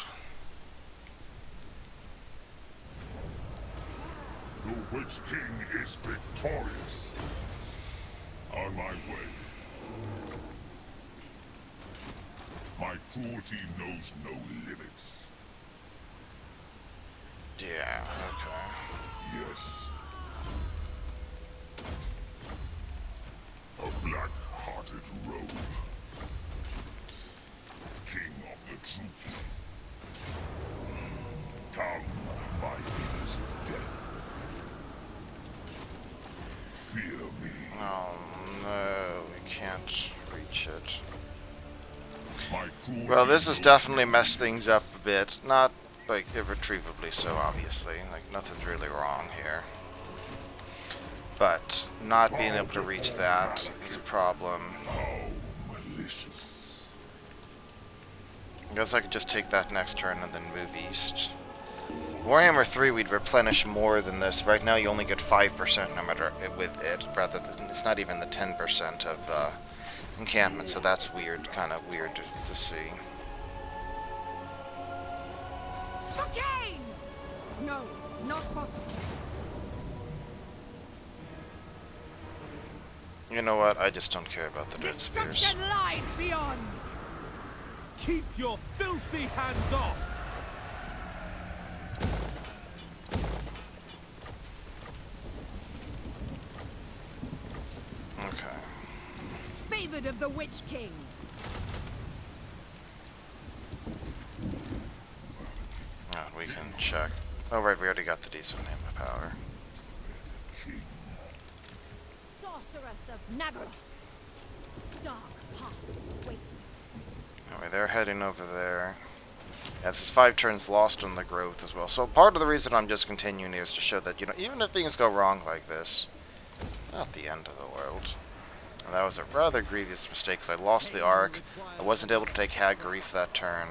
The Witch King is victorious. On my way. My cruelty knows no limits. Yeah, okay. Yes. A black-hearted rogue. King of the Druki. Come, my dealers of death. Fear me. Oh no, we can't reach it. My cruelty Well, this has knows definitely messed things up a bit. Not, like, irretrievably so, obviously. Like, nothing's really wrong here. But not being able to reach that is a problem. how malicious. I guess I could just take that next turn and then move east. Warhammer 3, we'd replenish more than this. Right now, you only get 5% no matter with it. Rather than, it's not even the 10% of encampment, so that's weird, kind of weird to see. For Cain! No, not possible. You know what? I just don't care about the dead spears. Destruction lies beyond! Keep your filthy hands off! Okay. Favored of the Witch King. Oh, we can check. Oh, right, we already got the decent name of power. King. Sorceress of Nagaroth. Dark paths wait. Anyway, they're heading over there. Yeah, this is 5 turns lost on the growth as well. So part of the reason I'm just continuing here is to show that, you know, even if things go wrong like this, not the end of the world. And that was a rather grievous mistake because I lost the arc. I wasn't able to take Hag Grief that turn.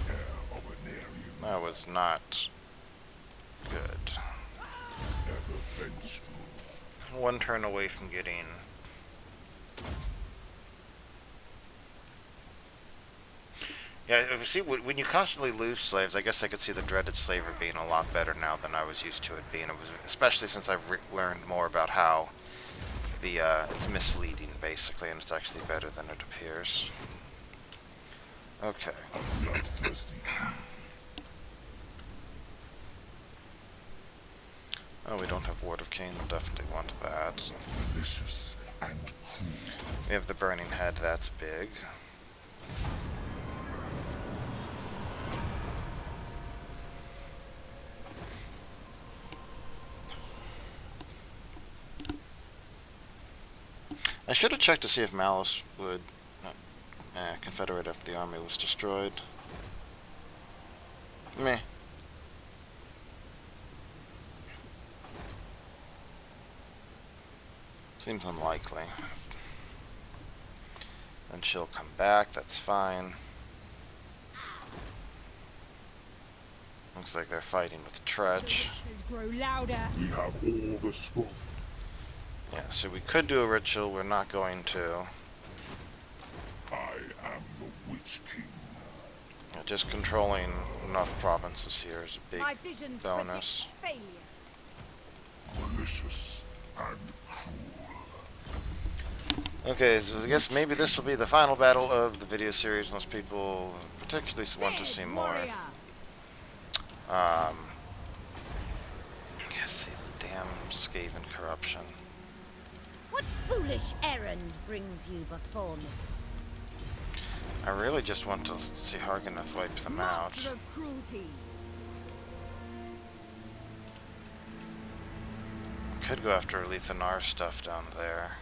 Heir of an Aryan, That was not good. ever vengeful. 1 turn away from getting... Yeah, if you see, when you constantly lose slaves, I guess I could see the Dreaded Slaver being a lot better now than I was used to it being. It was, especially since I've learned more about how the it's misleading, basically, and it's actually better than it appears. Okay. A bloodthirsty few. Oh, we don't have Ward of Cain. We'll definitely want that. Malicious and cruel. We have the Burning Head. That's big. I should have checked to see if Malice would Confederate if the army was destroyed. Meh. Seems unlikely. Then she'll come back, that's fine. Looks like they're fighting with Tretch. Grow louder. We have all the strong. Yeah, so we could do a ritual, we're not going to. I am the Lich King. Yeah, just controlling enough provinces here is a My big visions bonus. predict failure. Malicious and cruel. Okay, so I guess maybe this will be the final battle of the video series, unless people particularly want to see more. Warrior. Yeah, see the damn Skaven corruption. What foolish errand brings you before me? I really just want to see Harganeth wipe them out. Master of cruelty. Could go after Lethanar stuff down there.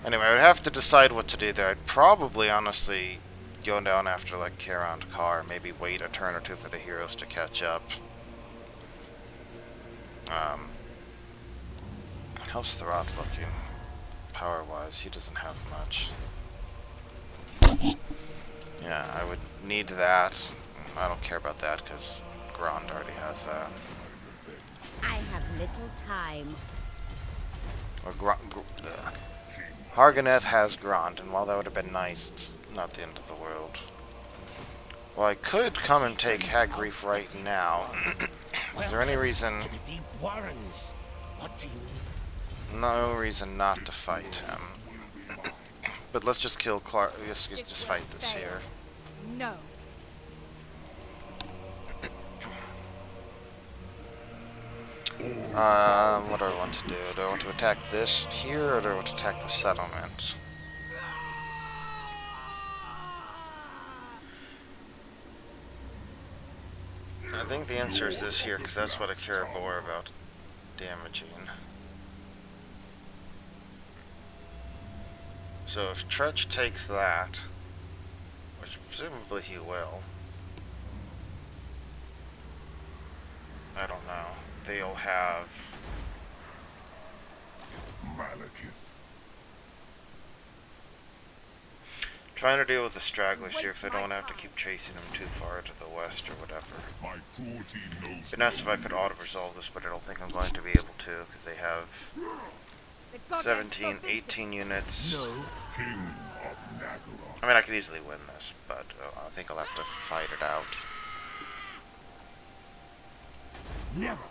Anyway, I would have to decide what to do there. I'd probably, honestly, go down after, like, Charon Carr. Maybe wait a turn or two for the heroes to catch up. How's Throth looking? Power-wise, he doesn't have much. Yeah, I would need that. I don't care about that, because Grond already has that. I have little time. Or Harganeth has Grond, and while that would have been nice, it's not the end of the world. Well, I could come and take Hagrief right now. Is there any reason... No reason not to fight him. But let's just kill Clark. Just fight this here. No. What do I want to do? Do I want to attack this here, or do I want to attack the settlement? I think the answer is this here, because that's what I care more about damaging. So if Tretch takes that, which presumably he will, I don't know, they'll have Malekith. trying to deal with the stragglers here because I don't want to have to keep chasing them too far to the west or whatever. My cruelty knows It'd be nice if I could auto-resolve this, but I don't think I'm going to be able to because they have The goddess 17, forbids it. 18 units. No. King of Nagara. I mean, I could easily win this, but I think I'll have to fight it out. Never.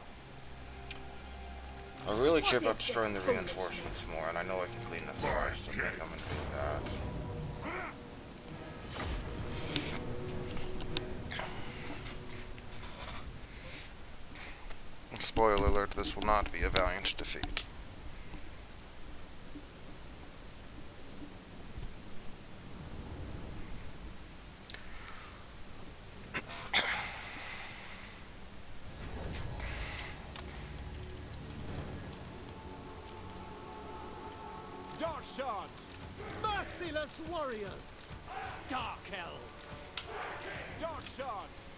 I really care about destroying the reinforcements more, and I know I can clean the forest, so I think I'm going to do that. Spoiler alert, this will not be a valiant defeat. Dark shards. Merciless warriors. Dark elves. Dark shards.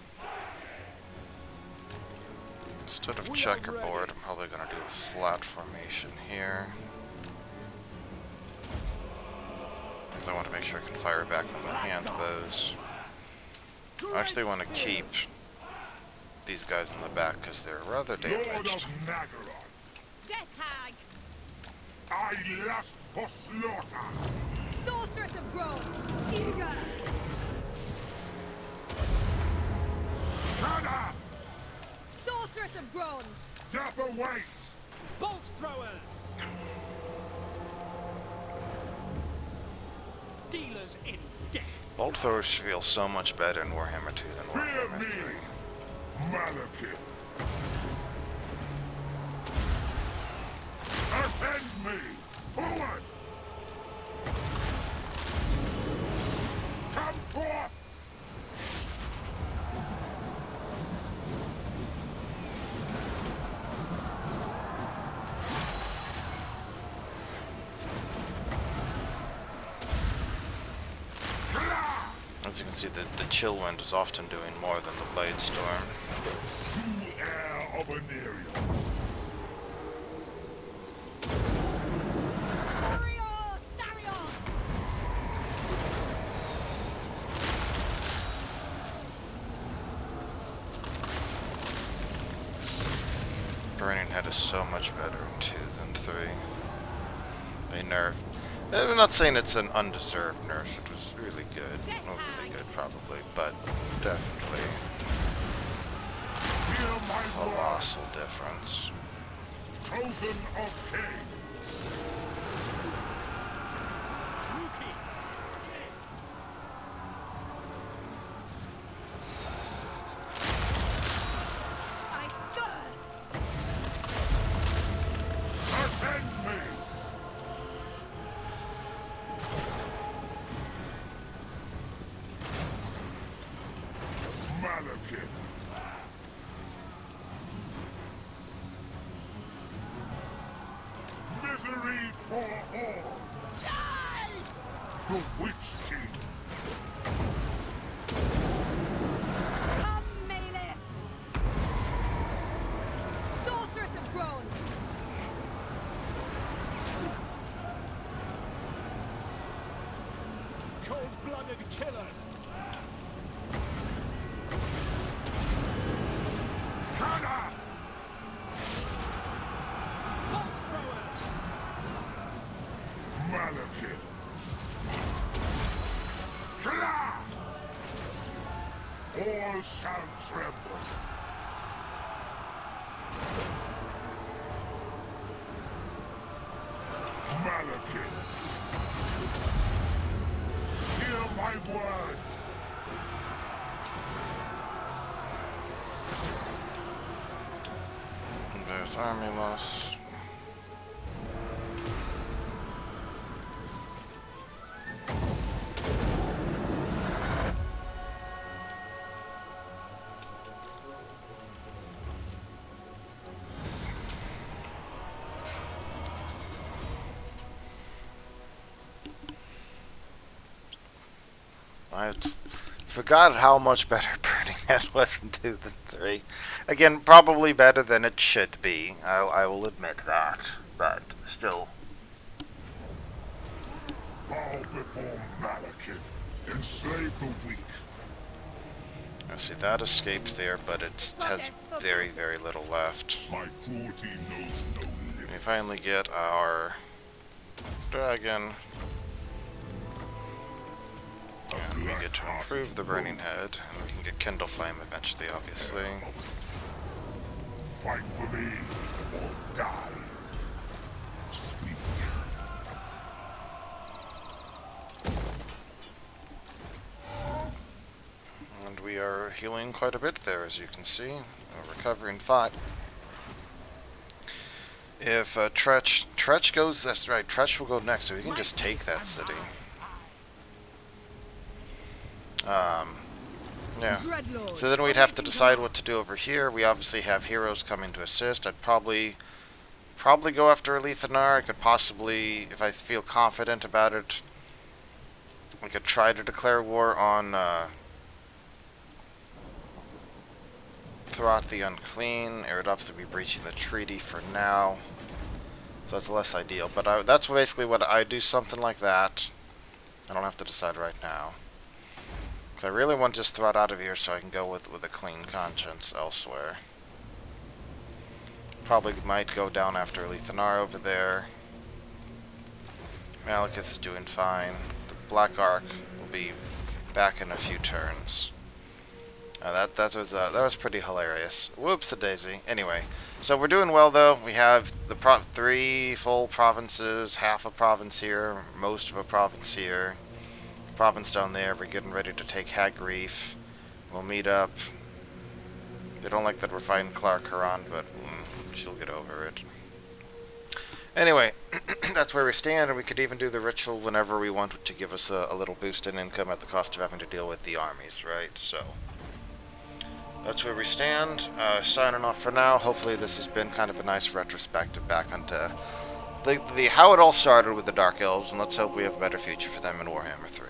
Instead of checkerboard, I'm probably going to do a flat formation here. Because I want to make sure I can fire back on the hand bows. I actually want to keep these guys in the back because they're rather Lord damaged. of Nagara. Death hag. I lust for slaughter. Sorceress of growth. Eager. Canna! Sorceress of ground. Death awaits! Bolt throwers. Dealers in death. Bolt throwers feel so much better in Warhammer 2 than Fear Warhammer me! 3. Malekith! Attend me! Forward! Come forth! As you can see, the chill wind is often doing more than the blade storm. True heir of Aneria. Ariel, Sariel. Burning Head is so much better in 2 than 3. They nerfed. I'm not saying it's an undeserved nerf. It was really good. Not really good, probably, but definitely Hear a my colossal words, difference. chosen of kings. Rookie. I third. Attend me. Malekith. Misery for all. Die! The Witch King. Come, Malekith! Sorceress have grown! Cold-blooded killers. Kana. Bolt throwers. Malekith. Kla. All shall tremble. Malekith. Hear my words. And there's army loss. I forgot how much better Burning Head was in 2 than 3. Again, probably better than it should be. I will admit that. But still. Bow before Malekith. Enslave the weak. I see that escaped there, but it has very, very little left. My cruelty knows no limits. We finally get our dragon. And we get to improve the Burning Head, and we can get Kindle Flame eventually, obviously. Fight for me or die. Speak. And we are healing quite a bit there, as you can see. We're recovering 5. If Tretch goes, that's right, Tretch will go next, so we can just take that city. Yeah. Dreadlord. So then we'd have to decide what to do over here. We obviously have heroes coming to assist. I'd probably go after Alethanar. I could possibly, if I feel confident about it, I could try to declare war on Throat the Unclean. It would obviously be breaching the treaty for now, so that's less ideal. But that's basically what I do, something like that. I don't have to decide right now. I really want to just throw it out of here so I can go with a clean conscience elsewhere. Probably might go down after Alethanar over there. Malekith is doing fine. The Black Ark will be back in a few turns. That was pretty hilarious. Whoops-a-daisy. Anyway, so we're doing well though. We have the 3 full provinces, half a province here, most of a province here. Province down there. We're getting ready to take Hag Reef. We'll meet up. They don't like that we're fighting Clark Haran, but she'll get over it. Anyway, that's where we stand, and we could even do the ritual whenever we want to give us a little boost in income at the cost of having to deal with the armies, right? So that's where we stand. Signing off for now. Hopefully this has been kind of a nice retrospective back onto the how it all started with the Dark Elves, and let's hope we have a better future for them in Warhammer 3.